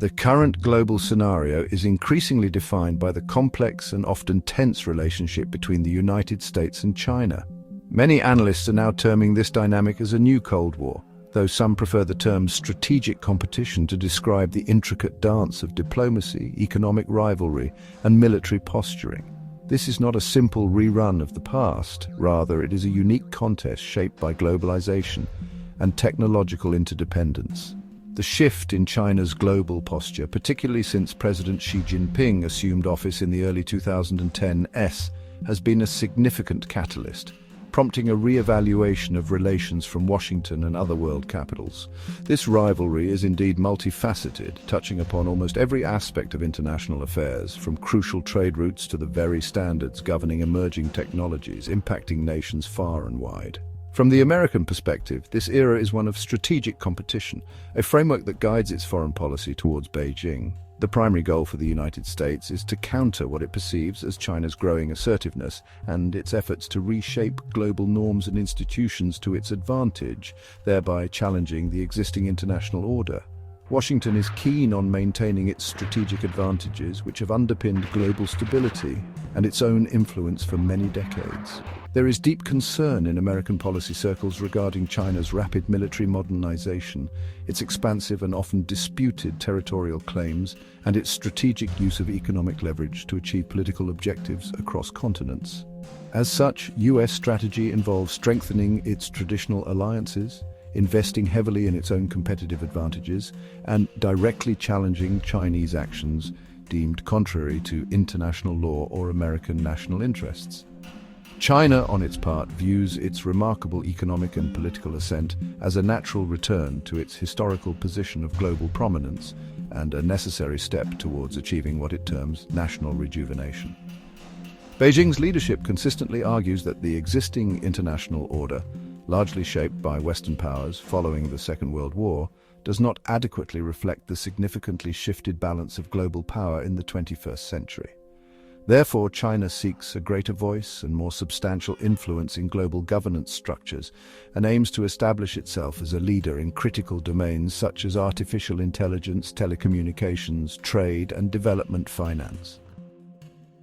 The current global scenario is increasingly defined by the complex and often tense relationship between the United States and China. Many analysts are now terming this dynamic as a new Cold War, though some prefer the term strategic competition to describe the intricate dance of diplomacy, economic rivalry, and military posturing. This is not a simple rerun of the past, rather it is a unique contest shaped by globalization and technological interdependence. The shift in China's global posture, particularly since President Xi Jinping assumed office in the early 2010s, has been a significant catalyst, prompting a re-evaluation of relations from Washington and other world capitals. This rivalry is indeed multifaceted, touching upon almost every aspect of international affairs, from crucial trade routes to the very standards governing emerging technologies, impacting nations far and wide. From the American perspective, this era is one of strategic competition, a framework that guides its foreign policy towards Beijing. The primary goal for the United States is to counter what it perceives as China's growing assertiveness and its efforts to reshape global norms and institutions to its advantage, thereby challenging the existing international order. Washington is keen on maintaining its strategic advantages, which have underpinned global stability and its own influence for many decades. There is deep concern in American policy circles regarding China's rapid military modernization, its expansive and often disputed territorial claims, and its strategic use of economic leverage to achieve political objectives across continents. As such, US strategy involves strengthening its traditional alliances, investing heavily in its own competitive advantages, and directly challenging Chinese actions deemed contrary to international law or American national interests. China, on its part, views its remarkable economic and political ascent as a natural return to its historical position of global prominence and a necessary step towards achieving what it terms national rejuvenation. Beijing's leadership consistently argues that the existing international order, largely shaped by Western powers following the Second World War, does not adequately reflect the significantly shifted balance of global power in the 21st century. Therefore, China seeks a greater voice and more substantial influence in global governance structures and aims to establish itself as a leader in critical domains such as artificial intelligence, telecommunications, trade, and development finance.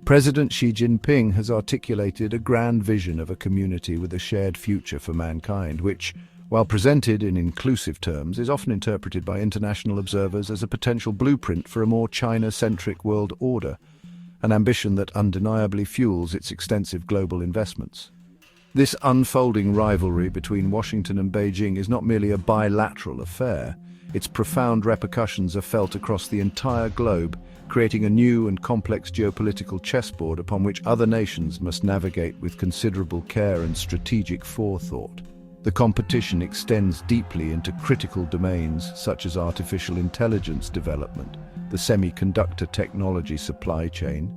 President Xi Jinping has articulated a grand vision of a community with a shared future for mankind, which, while presented in inclusive terms, is often interpreted by international observers as a potential blueprint for a more China-centric world order, an ambition that undeniably fuels its extensive global investments. This unfolding rivalry between Washington and Beijing is not merely a bilateral affair. Its profound repercussions are felt across the entire globe, creating a new and complex geopolitical chessboard upon which other nations must navigate with considerable care and strategic forethought. The competition extends deeply into critical domains such as artificial intelligence development, the semiconductor technology supply chain,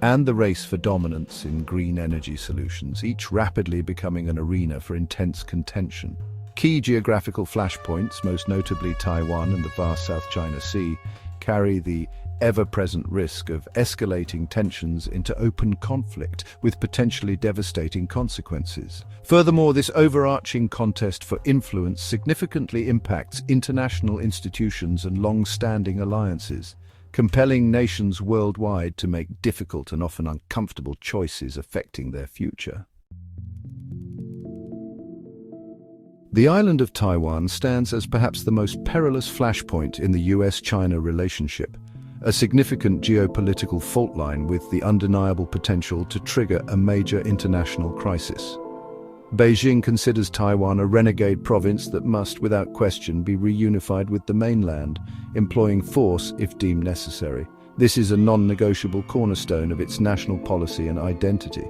and the race for dominance in green energy solutions, each rapidly becoming an arena for intense contention. Key geographical flashpoints, most notably Taiwan and the vast South China Sea, carry the ever-present risk of escalating tensions into open conflict with potentially devastating consequences. Furthermore, this overarching contest for influence significantly impacts international institutions and long-standing alliances, compelling nations worldwide to make difficult and often uncomfortable choices affecting their future. The island of Taiwan stands as perhaps the most perilous flashpoint in the US-China relationship, a significant geopolitical fault line with the undeniable potential to trigger a major international crisis. Beijing considers Taiwan a renegade province that must, without question, be reunified with the mainland, employing force if deemed necessary. This is a non-negotiable cornerstone of its national policy and identity.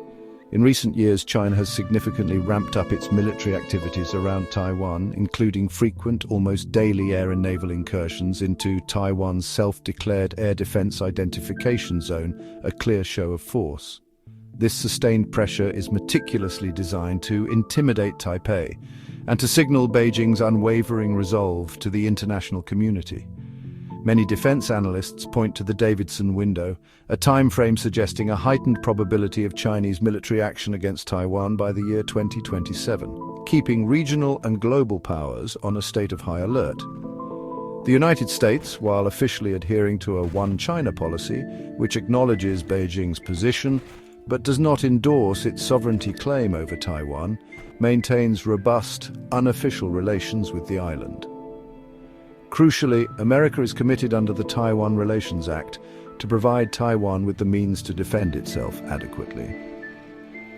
In recent years, China has significantly ramped up its military activities around Taiwan, including frequent, almost daily air and naval incursions into Taiwan's self-declared air defense identification zone, a clear show of force. This sustained pressure is meticulously designed to intimidate Taipei and to signal Beijing's unwavering resolve to the international community. Many defense analysts point to the Davidson window, a time frame suggesting a heightened probability of Chinese military action against Taiwan by the year 2027, keeping regional and global powers on a state of high alert. The United States, while officially adhering to a One China policy, which acknowledges Beijing's position but does not endorse its sovereignty claim over Taiwan, maintains robust, unofficial relations with the island. Crucially, America is committed under the Taiwan Relations Act to provide Taiwan with the means to defend itself adequately.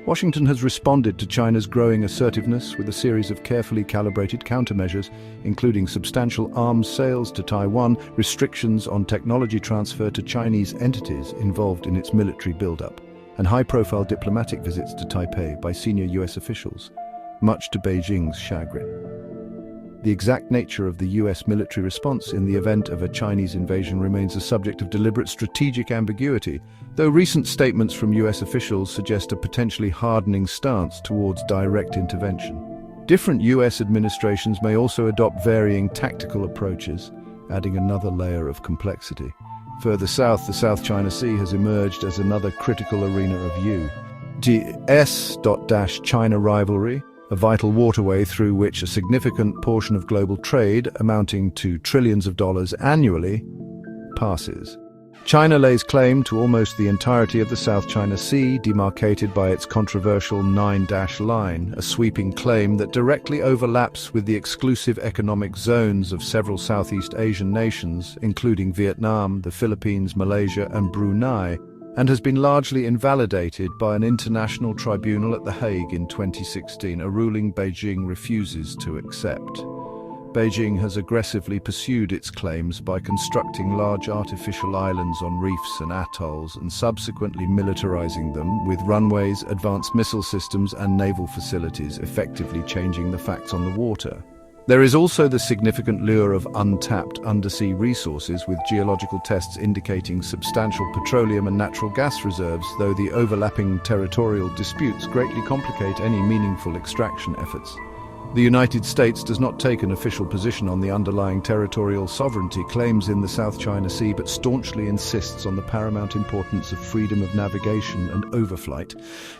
Washington has responded to China's growing assertiveness with a series of carefully calibrated countermeasures, including substantial arms sales to Taiwan, restrictions on technology transfer to Chinese entities involved in its military buildup, and high-profile diplomatic visits to Taipei by senior US officials, much to Beijing's chagrin. The exact nature of the US military response in the event of a Chinese invasion remains a subject of deliberate strategic ambiguity, though recent statements from US officials suggest a potentially hardening stance towards direct intervention. Different US administrations may also adopt varying tactical approaches, adding another layer of complexity. Further south, the South China Sea has emerged as another critical arena of U.S.-China rivalry, a vital waterway through which a significant portion of global trade, amounting to trillions of dollars annually, passes. China lays claim to almost the entirety of the South China Sea, demarcated by its controversial Nine-Dash Line, a sweeping claim that directly overlaps with the exclusive economic zones of several Southeast Asian nations, including Vietnam, the Philippines, Malaysia, and Brunei, and has been largely invalidated by an international tribunal at The Hague in 2016, a ruling Beijing refuses to accept. Beijing has aggressively pursued its claims by constructing large artificial islands on reefs and atolls and subsequently militarizing them with runways, advanced missile systems, and naval facilities, effectively changing the facts on the water. There is also the significant lure of untapped undersea resources, with geological tests indicating substantial petroleum and natural gas reserves, though the overlapping territorial disputes greatly complicate any meaningful extraction efforts. The United States does not take an official position on the underlying territorial sovereignty claims in the South China Sea, but staunchly insists on the paramount importance of freedom of navigation and overflight,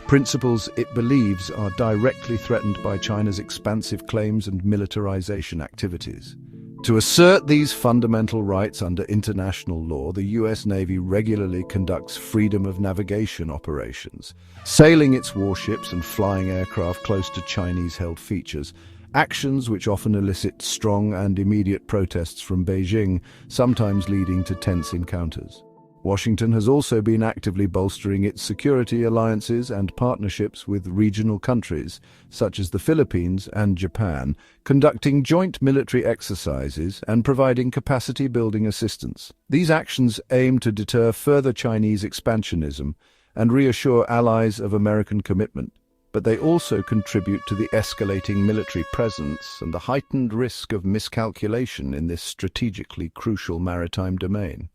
principles it believes are directly threatened by China's expansive claims and militarization activities. To assert these fundamental rights under international law, the U.S. Navy regularly conducts freedom of navigation operations, sailing its warships and flying aircraft close to Chinese-held features, actions which often elicit strong and immediate protests from Beijing, sometimes leading to tense encounters. Washington has also been actively bolstering its security alliances and partnerships with regional countries, such as the Philippines and Japan, conducting joint military exercises and providing capacity-building assistance. These actions aim to deter further Chinese expansionism and reassure allies of American commitment, but they also contribute to the escalating military presence and the heightened risk of miscalculation in this strategically crucial maritime domain.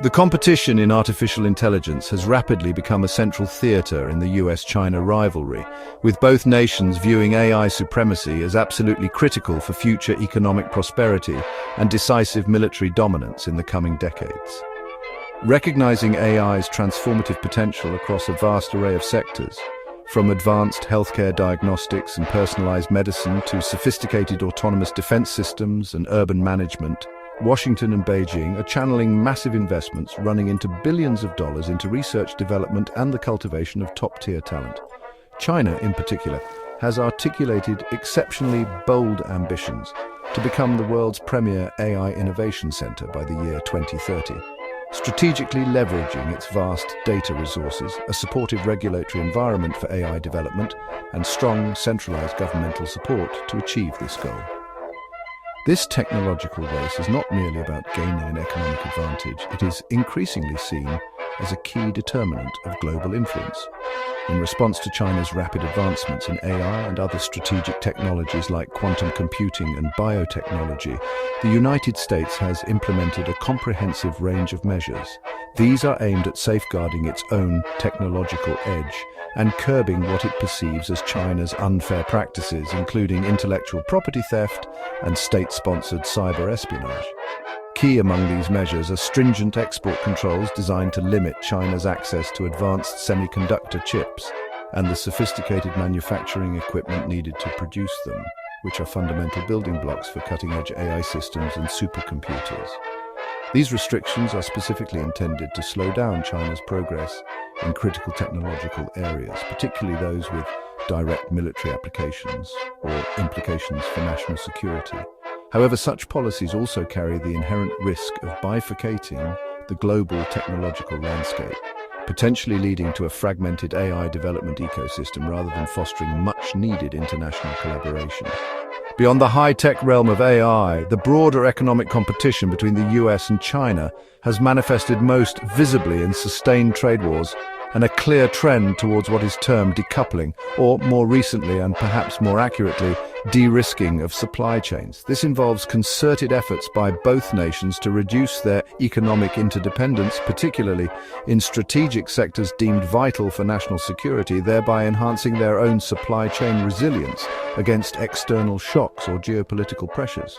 The competition in artificial intelligence has rapidly become a central theater in the US-China rivalry, with both nations viewing AI supremacy as absolutely critical for future economic prosperity and decisive military dominance in the coming decades. Recognizing AI's transformative potential across a vast array of sectors, from advanced healthcare diagnostics and personalized medicine to sophisticated autonomous defense systems and urban management, Washington and Beijing are channeling massive investments running into billions of dollars into research, development, and the cultivation of top-tier talent. China, in particular, has articulated exceptionally bold ambitions to become the world's premier AI innovation center by the year 2030, strategically leveraging its vast data resources, a supportive regulatory environment for AI development, and strong centralized governmental support to achieve this goal. This technological race is not merely about gaining an economic advantage, it is increasingly seen as a key determinant of global influence. In response to China's rapid advancements in AI and other strategic technologies like quantum computing and biotechnology, the United States has implemented a comprehensive range of measures. These are aimed at safeguarding its own technological edge and curbing what it perceives as China's unfair practices, including intellectual property theft and state-sponsored cyber espionage. Key among these measures are stringent export controls designed to limit China's access to advanced semiconductor chips and the sophisticated manufacturing equipment needed to produce them. which are fundamental building blocks for cutting-edge AI systems and supercomputers. These restrictions are specifically intended to slow down China's progress in critical technological areas, particularly those with direct military applications or implications for national security. However, such policies also carry the inherent risk of bifurcating the global technological landscape, potentially leading to a fragmented AI development ecosystem rather than fostering much-needed international collaboration. Beyond the high-tech realm of AI, the broader economic competition between the US and China has manifested most visibly in sustained trade wars and a clear trend towards what is termed decoupling, or more recently and perhaps more accurately, de-risking of supply chains. This involves concerted efforts by both nations to reduce their economic interdependence, particularly in strategic sectors deemed vital for national security, thereby enhancing their own supply chain resilience against external shocks or geopolitical pressures.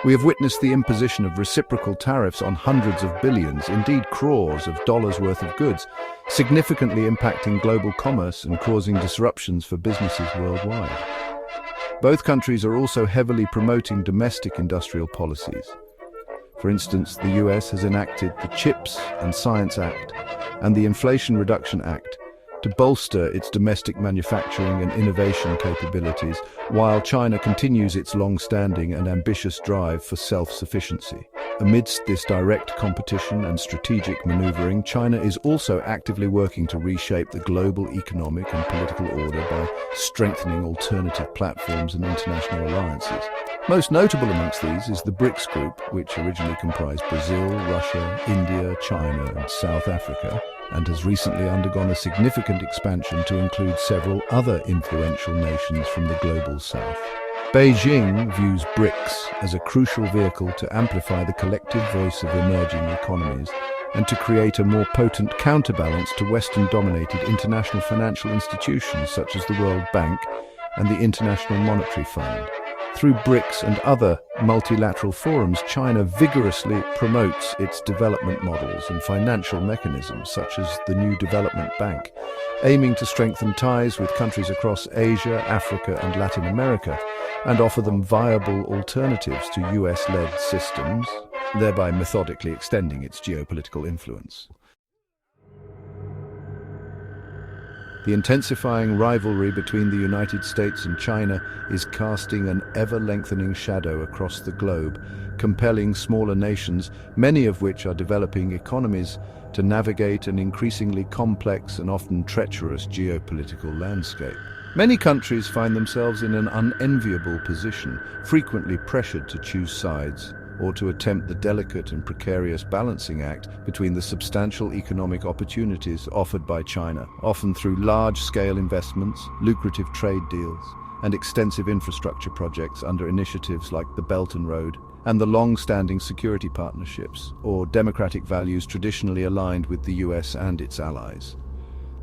We have witnessed the imposition of reciprocal tariffs on hundreds of billions, indeed crores of dollars worth of goods, significantly impacting global commerce and causing disruptions for businesses worldwide. Both countries are also heavily promoting domestic industrial policies. For instance, the US has enacted the CHIPS and Science Act and the Inflation Reduction Act to bolster its domestic manufacturing and innovation capabilities, while China continues its long-standing and ambitious drive for self-sufficiency. Amidst this direct competition and strategic maneuvering, China is also actively working to reshape the global economic and political order by strengthening alternative platforms and international alliances. Most notable amongst these is the BRICS group, which originally comprised Brazil, Russia, India, China, and South Africa, and has recently undergone a significant expansion to include several other influential nations from the global south. Beijing views BRICS as a crucial vehicle to amplify the collective voice of emerging economies and to create a more potent counterbalance to Western-dominated international financial institutions such as the World Bank and the International Monetary Fund. Through BRICS and other multilateral forums, China vigorously promotes its development models and financial mechanisms, such as the New Development Bank, aiming to strengthen ties with countries across Asia, Africa, and Latin America, and offer them viable alternatives to US-led systems, thereby methodically extending its geopolitical influence. The intensifying rivalry between the United States and China is casting an ever-lengthening shadow across the globe, compelling smaller nations, many of which are developing economies, to navigate an increasingly complex and often treacherous geopolitical landscape. Many countries find themselves in an unenviable position, frequently pressured to choose sides, or to attempt the delicate and precarious balancing act between the substantial economic opportunities offered by China, often through large-scale investments, lucrative trade deals, and extensive infrastructure projects under initiatives like the Belt and Road, and the long-standing security partnerships, or democratic values traditionally aligned with the US and its allies.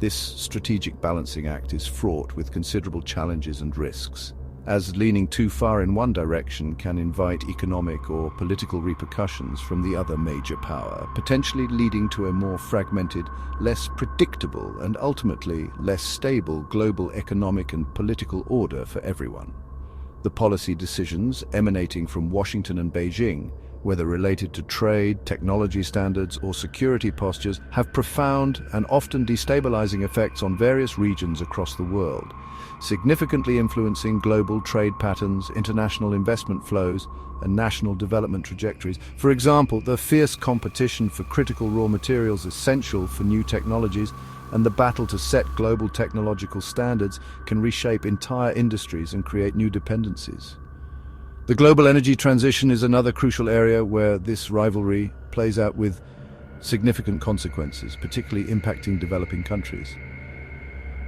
This strategic balancing act is fraught with considerable challenges and risks, as leaning too far in one direction can invite economic or political repercussions from the other major power, potentially leading to a more fragmented, less predictable, and ultimately less stable global economic and political order for everyone. The policy decisions emanating from Washington and Beijing, whether related to trade, technology standards, or security postures, have profound and often destabilizing effects on various regions across the world, significantly influencing global trade patterns, international investment flows, and national development trajectories. For example, the fierce competition for critical raw materials essential for new technologies and the battle to set global technological standards can reshape entire industries and create new dependencies. The global energy transition is another crucial area where this rivalry plays out with significant consequences, particularly impacting developing countries.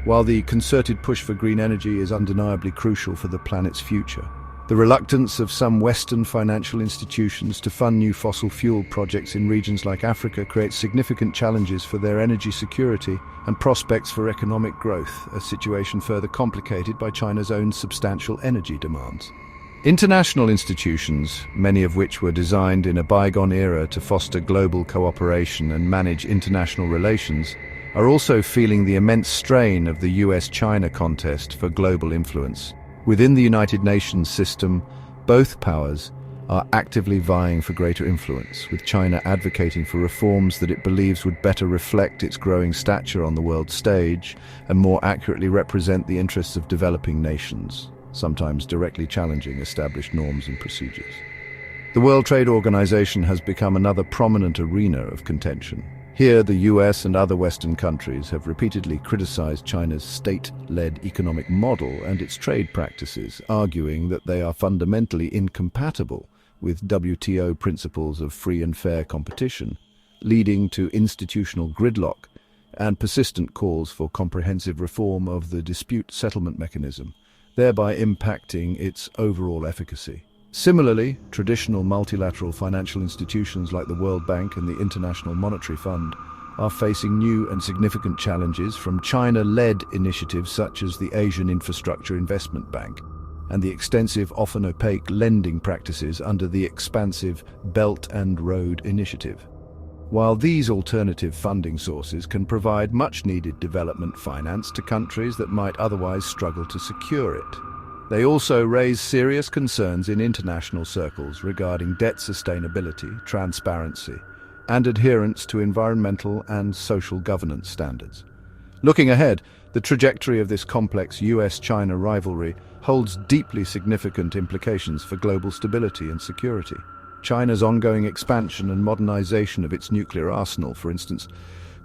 While the concerted push for green energy is undeniably crucial for the planet's future, the reluctance of some Western financial institutions to fund new fossil fuel projects in regions like Africa creates significant challenges for their energy security and prospects for economic growth, a situation further complicated by China's own substantial energy demands. International institutions, many of which were designed in a bygone era to foster global cooperation and manage international relations, are also feeling the immense strain of the US-China contest for global influence. Within the United Nations system, both powers are actively vying for greater influence, with China advocating for reforms that it believes would better reflect its growing stature on the world stage and more accurately represent the interests of developing nations, sometimes directly challenging established norms and procedures. The World Trade Organization has become another prominent arena of contention. Here, the US and other Western countries have repeatedly criticized China's state-led economic model and its trade practices, arguing that they are fundamentally incompatible with WTO principles of free and fair competition, leading to institutional gridlock and persistent calls for comprehensive reform of the dispute settlement mechanism, thereby impacting its overall efficacy. Similarly, traditional multilateral financial institutions like the World Bank and the International Monetary Fund are facing new and significant challenges from China-led initiatives such as the Asian Infrastructure Investment Bank and the extensive, often opaque lending practices under the expansive Belt and Road Initiative. While these alternative funding sources can provide much-needed development finance to countries that might otherwise struggle to secure it, they also raise serious concerns in international circles regarding debt sustainability, transparency, and adherence to environmental and social governance standards. Looking ahead, the trajectory of this complex US-China rivalry holds deeply significant implications for global stability and security. China's ongoing expansion and modernization of its nuclear arsenal, for instance,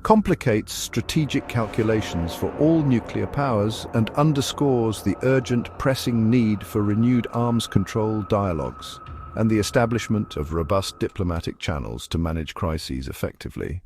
complicates strategic calculations for all nuclear powers and underscores the urgent, pressing need for renewed arms control dialogues and the establishment of robust diplomatic channels to manage crises effectively.